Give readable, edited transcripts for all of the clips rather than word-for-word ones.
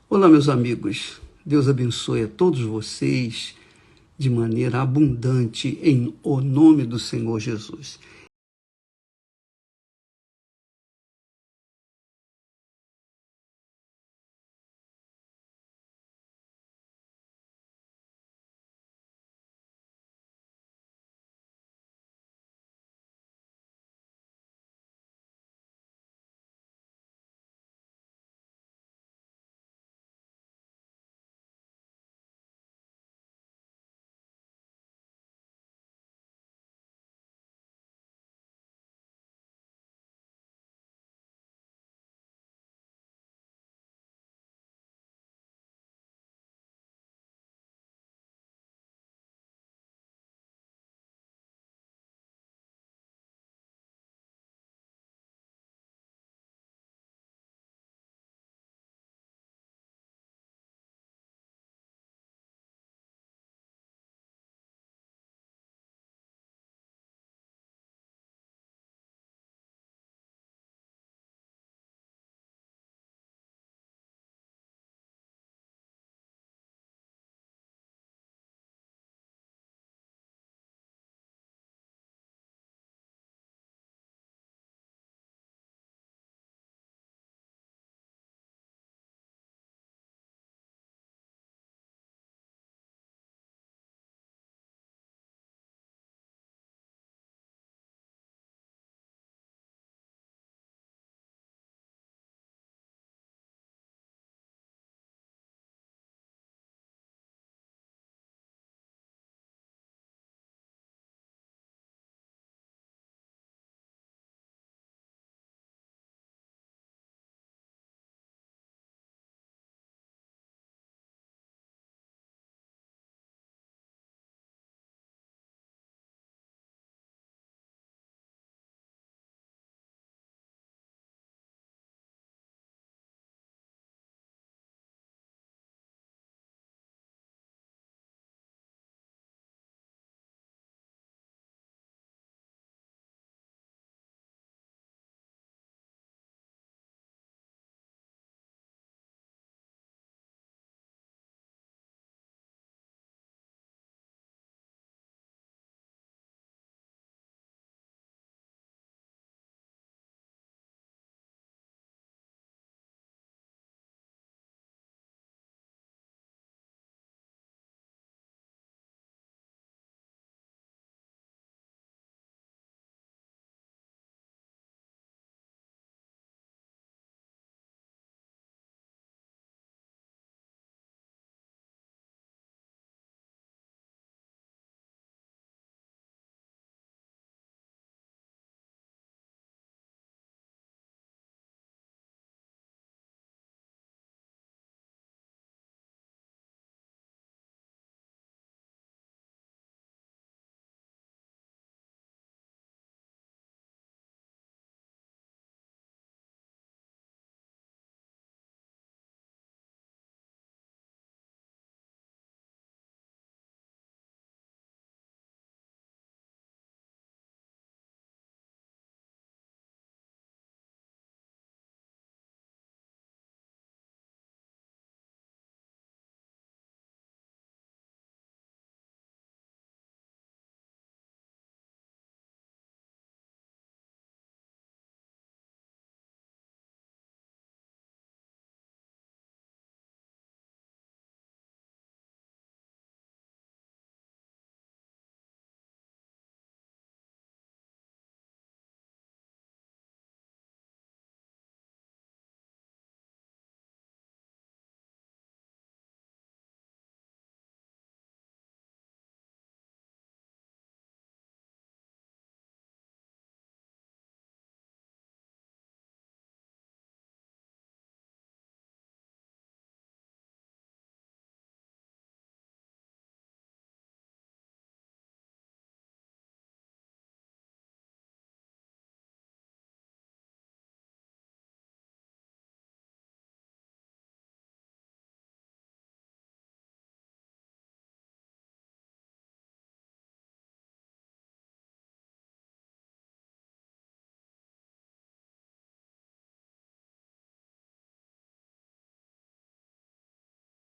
Olá, meus amigos. Deus abençoe a todos vocês de maneira abundante em o nome do Senhor Jesus.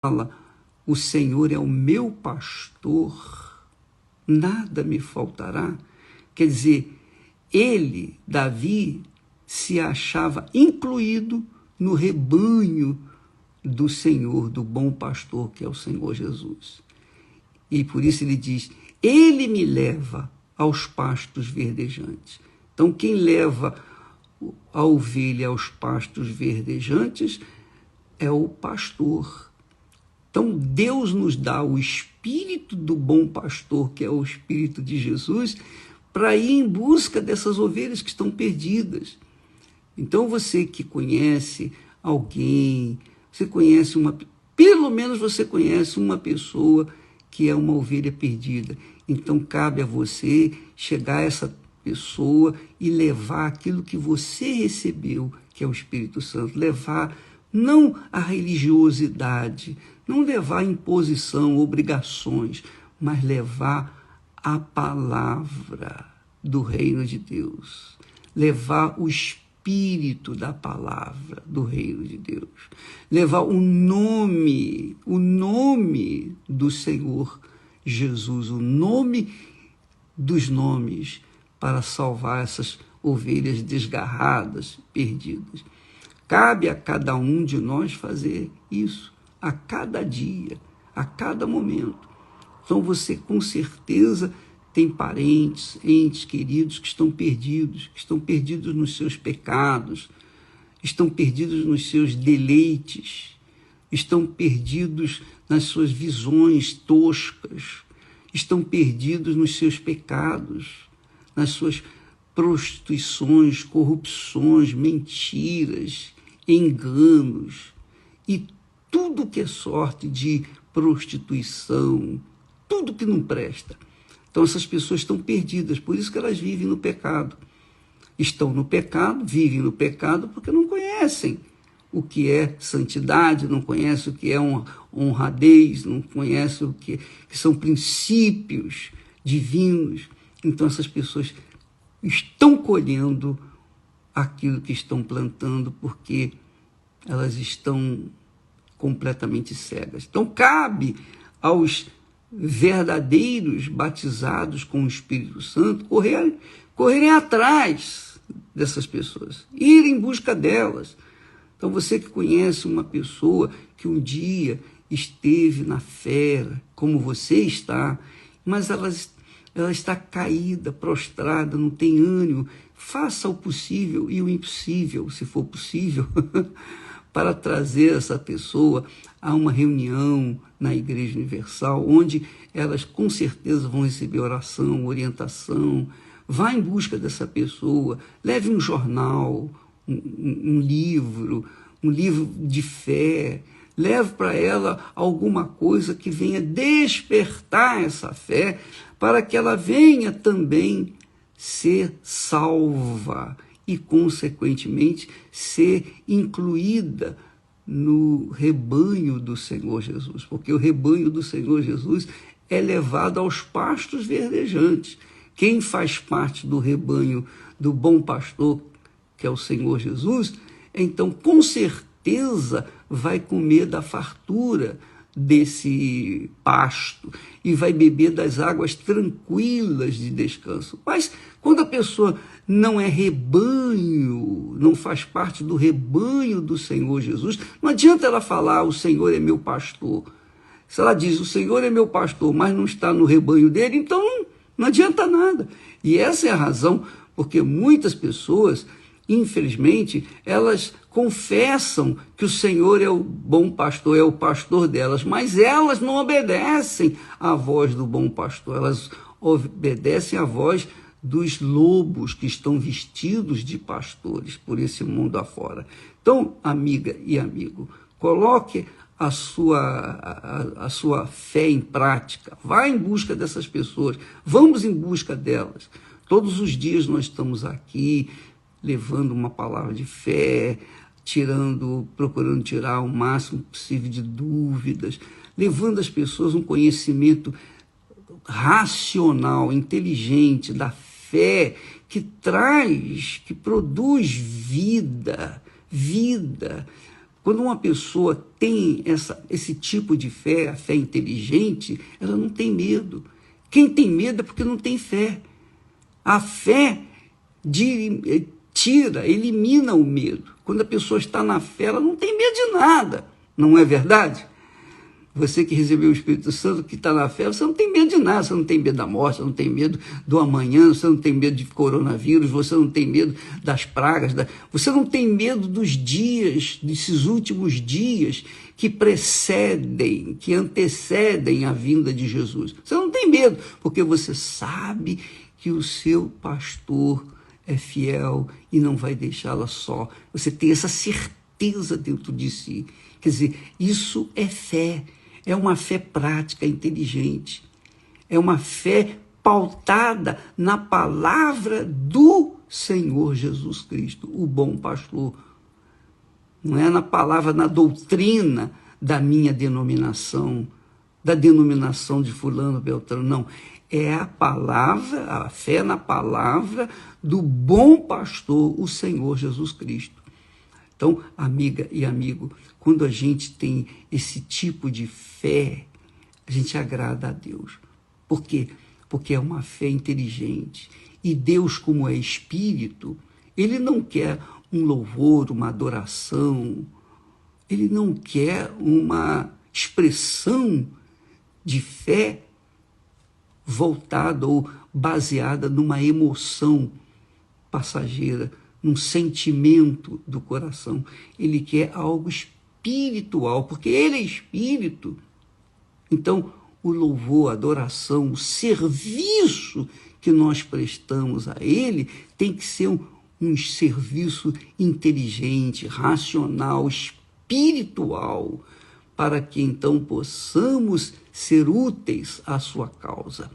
fala, o Senhor é o meu pastor, nada me faltará. Quer dizer, ele, Davi, se achava incluído no rebanho do Senhor, do bom pastor, que é o Senhor Jesus. E por isso ele diz, ele me leva aos pastos verdejantes. Então, quem leva a ovelha aos pastos verdejantes é o pastor. Então, Deus nos dá o espírito do bom pastor, que é o espírito de Jesus, para ir em busca dessas ovelhas que estão perdidas. Então, você que conhece alguém, pelo menos você conhece uma pessoa que é uma ovelha perdida. Então, cabe a você chegar a essa pessoa e levar aquilo que você recebeu, que é o Espírito Santo. Levar não a religiosidade, não levar imposição, obrigações, mas levar a palavra do reino de Deus. Levar o Espírito da palavra do reino de Deus. Levar o nome do Senhor Jesus, o nome dos nomes, para salvar essas ovelhas desgarradas, perdidas. Cabe a cada um de nós fazer isso, a cada dia, a cada momento. Então você com certeza tem parentes, entes queridos que estão perdidos nos seus pecados, estão perdidos nos seus deleites, estão perdidos nas suas visões toscas, estão perdidos nos seus pecados, nas suas prostituições, corrupções, mentiras, enganos e tudo que é sorte de prostituição, tudo que não presta. Então essas pessoas estão perdidas, por isso que elas vivem no pecado. Estão no pecado, vivem no pecado porque não conhecem o que é santidade, não conhecem o que é honradez, não conhecem o que são princípios divinos. Então essas pessoas estão colhendo aquilo que estão plantando porque elas estão completamente cegas. Então cabe aos verdadeiros batizados com o Espírito Santo correrem atrás dessas pessoas, ir em busca delas. Então você que conhece uma pessoa que um dia esteve na fé, como você está, mas ela está caída, prostrada, não tem ânimo, faça o possível e o impossível, se for possível, para trazer essa pessoa a uma reunião na Igreja Universal, onde elas com certeza vão receber oração, orientação. Vá em busca dessa pessoa, leve um jornal, um livro de fé, leve para ela alguma coisa que venha despertar essa fé, para que ela venha também ser salva e, consequentemente, ser incluída no rebanho do Senhor Jesus, porque o rebanho do Senhor Jesus é levado aos pastos verdejantes. Quem faz parte do rebanho do bom pastor, que é o Senhor Jesus, então com certeza vai comer da fartura desse pasto e vai beber das águas tranquilas de descanso. Mas quando a pessoa não é rebanho, não faz parte do rebanho do Senhor Jesus, não adianta ela falar, o Senhor é meu pastor. Se ela diz, o Senhor é meu pastor, mas não está no rebanho dele, então não adianta nada. E essa é a razão porque muitas pessoas, infelizmente, elas confessam que o Senhor é o bom pastor, é o pastor delas, mas elas não obedecem à voz do bom pastor, elas obedecem à voz dos lobos que estão vestidos de pastores por esse mundo afora. Então, amiga e amigo, coloque a sua fé em prática, vá em busca dessas pessoas, vamos em busca delas. Todos os dias nós estamos aqui levando uma palavra de fé, procurando tirar o máximo possível de dúvidas, levando às pessoas um conhecimento racional, inteligente, da fé, que produz vida. Quando uma pessoa tem esse tipo de fé, a fé inteligente, ela não tem medo. Quem tem medo é porque não tem fé. A fé elimina o medo. Quando a pessoa está na fé, ela não tem medo de nada. Não é verdade? Você que recebeu o Espírito Santo, que está na fé, você não tem medo de nada, você não tem medo da morte, você não tem medo do amanhã, você não tem medo de coronavírus, você não tem medo das pragas, você não tem medo dos dias, desses últimos dias que precedem, que antecedem a vinda de Jesus. Você não tem medo, porque você sabe que o seu pastor é fiel e não vai deixá-la só. Você tem essa certeza dentro de si. Quer dizer, isso é fé. É uma fé prática, inteligente. É uma fé pautada na palavra do Senhor Jesus Cristo, o bom pastor. Não é na palavra, na doutrina da minha denominação, da denominação de fulano, beltrano, não. É a palavra, a fé na palavra do bom pastor, o Senhor Jesus Cristo. Então, amiga e amigo, quando a gente tem esse tipo de fé, a gente agrada a Deus. Por quê? Porque é uma fé inteligente. E Deus, como é espírito, ele não quer um louvor, uma adoração, ele não quer uma expressão de fé voltada ou baseada numa emoção passageira, num sentimento do coração. Ele quer algo espiritual, porque ele é espírito. Então, o louvor, a adoração, o serviço que nós prestamos a ele tem que ser um serviço inteligente, racional, espiritual, para que então possamos ser úteis à sua causa.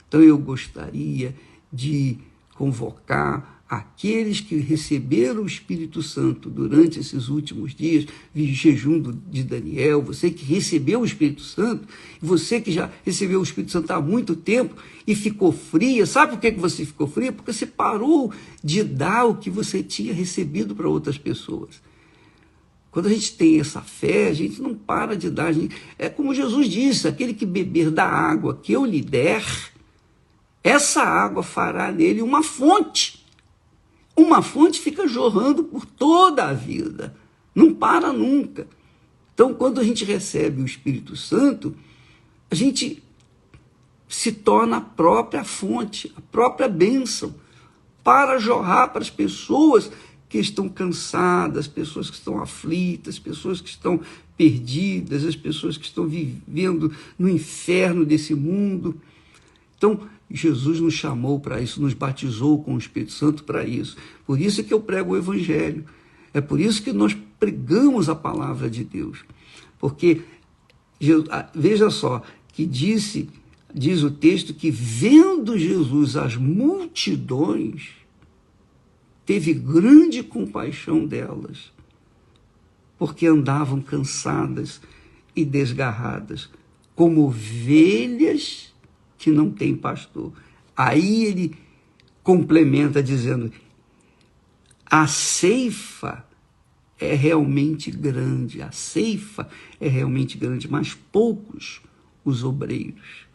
Então eu gostaria de convocar aqueles que receberam o Espírito Santo durante esses últimos dias, de jejum de Daniel, você que recebeu o Espírito Santo, você que já recebeu o Espírito Santo há muito tempo e ficou fria. Sabe por que você ficou fria? Porque você parou de dar o que você tinha recebido para outras pessoas. Quando a gente tem essa fé, a gente não para de dar. É como Jesus disse, aquele que beber da água que eu lhe der, essa água fará nele uma fonte. Uma fonte fica jorrando por toda a vida, não para nunca. Então, quando a gente recebe o Espírito Santo, a gente se torna a própria fonte, a própria bênção, para jorrar para as pessoas que estão cansadas, pessoas que estão aflitas, pessoas que estão perdidas, as pessoas que estão vivendo no inferno desse mundo. Então, Jesus nos chamou para isso, nos batizou com o Espírito Santo para isso. Por isso é que eu prego o Evangelho. É por isso que nós pregamos a palavra de Deus. Porque, veja só, que diz o texto que vendo Jesus as multidões, teve grande compaixão delas, porque andavam cansadas e desgarradas, como ovelhas que não têm pastor. Aí ele complementa dizendo, a ceifa é realmente grande, a ceifa é realmente grande, mas poucos os obreiros.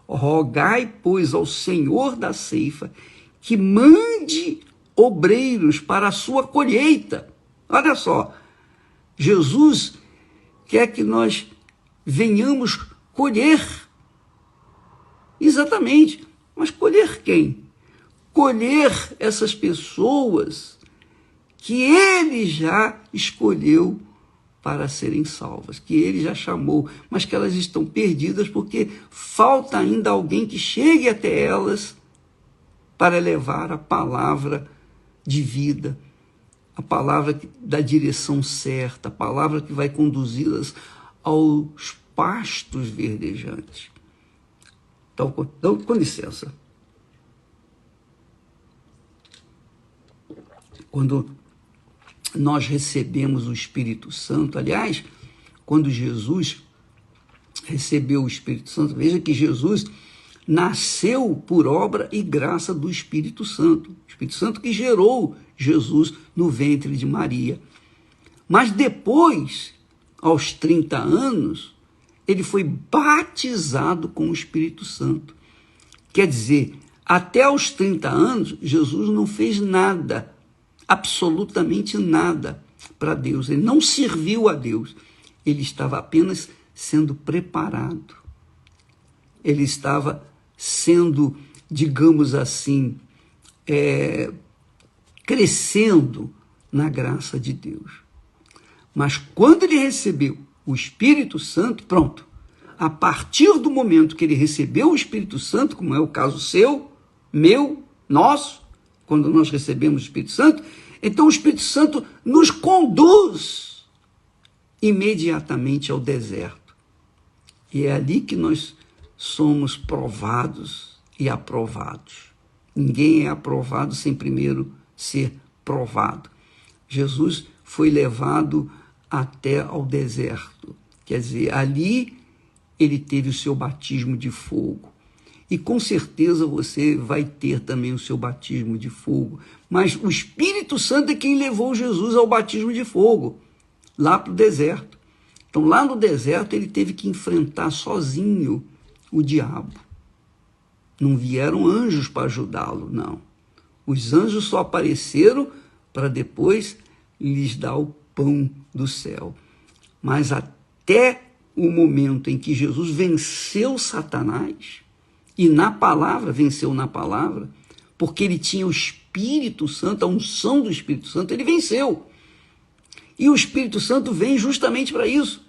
Rogai, pois, ao Senhor da ceifa que mande obreiros para a sua colheita. Olha só, Jesus quer que nós venhamos colher. Exatamente, mas colher quem? Colher essas pessoas que ele já escolheu para serem salvas, que ele já chamou, mas que elas estão perdidas porque falta ainda alguém que chegue até elas para levar a palavra de vida, a palavra da direção certa, a palavra que vai conduzi-las aos pastos verdejantes. Então, com licença. Quando nós recebemos o Espírito Santo, aliás, quando Jesus recebeu o Espírito Santo, veja que Jesus nasceu por obra e graça do Espírito Santo. O Espírito Santo que gerou Jesus no ventre de Maria. Mas depois, aos 30 anos, ele foi batizado com o Espírito Santo. Quer dizer, até aos 30 anos, Jesus não fez nada, absolutamente nada para Deus. Ele não serviu a Deus. Ele estava apenas sendo preparado. Ele estava sendo, digamos assim, crescendo na graça de Deus. Mas quando ele recebeu o Espírito Santo, pronto. A partir do momento que ele recebeu o Espírito Santo, como é o caso seu, meu, nosso, quando nós recebemos o Espírito Santo, então o Espírito Santo nos conduz imediatamente ao deserto. E é ali que nós somos provados e aprovados. Ninguém é aprovado sem primeiro ser provado. Jesus foi levado até ao deserto. Quer dizer, ali ele teve o seu batismo de fogo. E com certeza você vai ter também o seu batismo de fogo. Mas o Espírito Santo é quem levou Jesus ao batismo de fogo, lá para o deserto. Então, lá no deserto, ele teve que enfrentar sozinho o diabo. Não vieram anjos para ajudá-lo, não. Os anjos só apareceram para depois lhes dar o pão do céu. Mas até o momento em que Jesus venceu Satanás, e na palavra, venceu na palavra, porque ele tinha o Espírito Santo, a unção do Espírito Santo, ele venceu. E o Espírito Santo vem justamente para isso,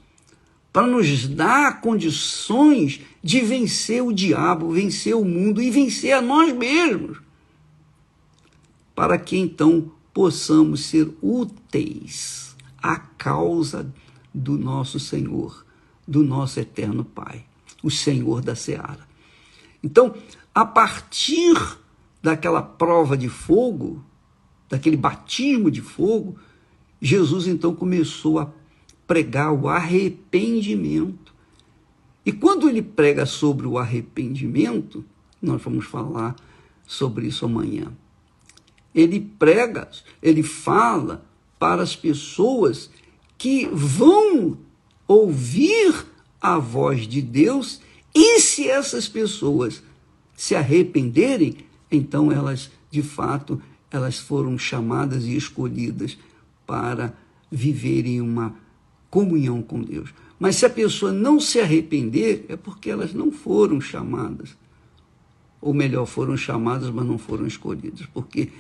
para nos dar condições de vencer o diabo, vencer o mundo e vencer a nós mesmos, para que então possamos ser úteis à causa do nosso Senhor, do nosso eterno Pai, o Senhor da Seara. Então, a partir daquela prova de fogo, daquele batismo de fogo, Jesus então começou a pregar o arrependimento. E quando ele prega sobre o arrependimento, nós vamos falar sobre isso amanhã. Ele prega, ele fala para as pessoas que vão ouvir a voz de Deus, e se essas pessoas se arrependerem, então elas, de fato, elas foram chamadas e escolhidas para viverem uma comunhão com Deus. Mas se a pessoa não se arrepender, é porque elas não foram chamadas. Ou melhor, foram chamadas, mas não foram escolhidas. Porque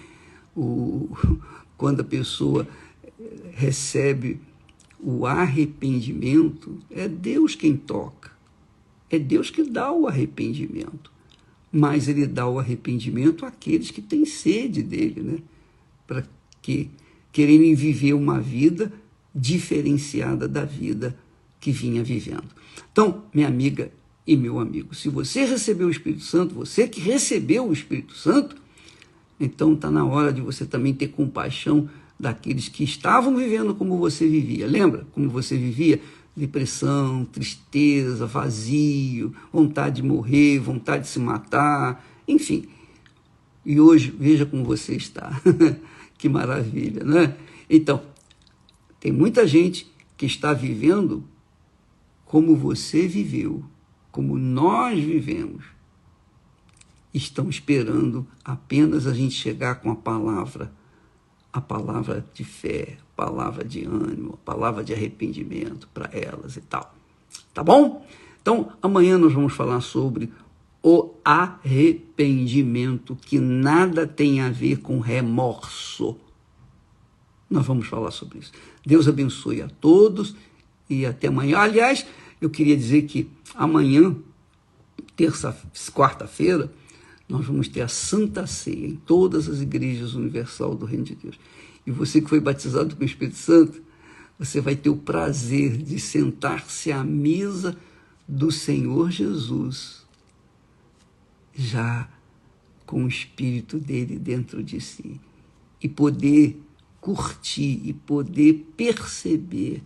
quando a pessoa recebe o arrependimento, é Deus quem toca. É Deus que dá o arrependimento. Mas ele dá o arrependimento àqueles que têm sede dele, né? Para que quererem viver uma vida diferenciada da vida que vinha vivendo. Então, minha amiga e meu amigo, se você recebeu o Espírito Santo, você que recebeu o Espírito Santo, então está na hora de você também ter compaixão daqueles que estavam vivendo como você vivia. Lembra como você vivia? Depressão, tristeza, vazio, vontade de morrer, vontade de se matar, enfim. E hoje, veja como você está. Que maravilha, não é? Então, tem muita gente que está vivendo como você viveu, como nós vivemos. Estão esperando apenas a gente chegar com a palavra de fé, a palavra de ânimo, a palavra de arrependimento para elas e tal. Tá bom? Então, amanhã nós vamos falar sobre o arrependimento, que nada tem a ver com remorso. Nós vamos falar sobre isso. Deus abençoe a todos e até amanhã. Aliás, eu queria dizer que amanhã, quarta-feira, nós vamos ter a Santa Ceia em todas as igrejas universal do Reino de Deus. E você que foi batizado com o Espírito Santo, você vai ter o prazer de sentar-se à mesa do Senhor Jesus, já com o Espírito dele dentro de si, e poder curtir e poder perceber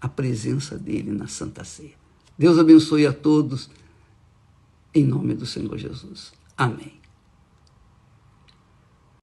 a presença dele na Santa Ceia. Deus abençoe a todos, em nome do Senhor Jesus. Amém.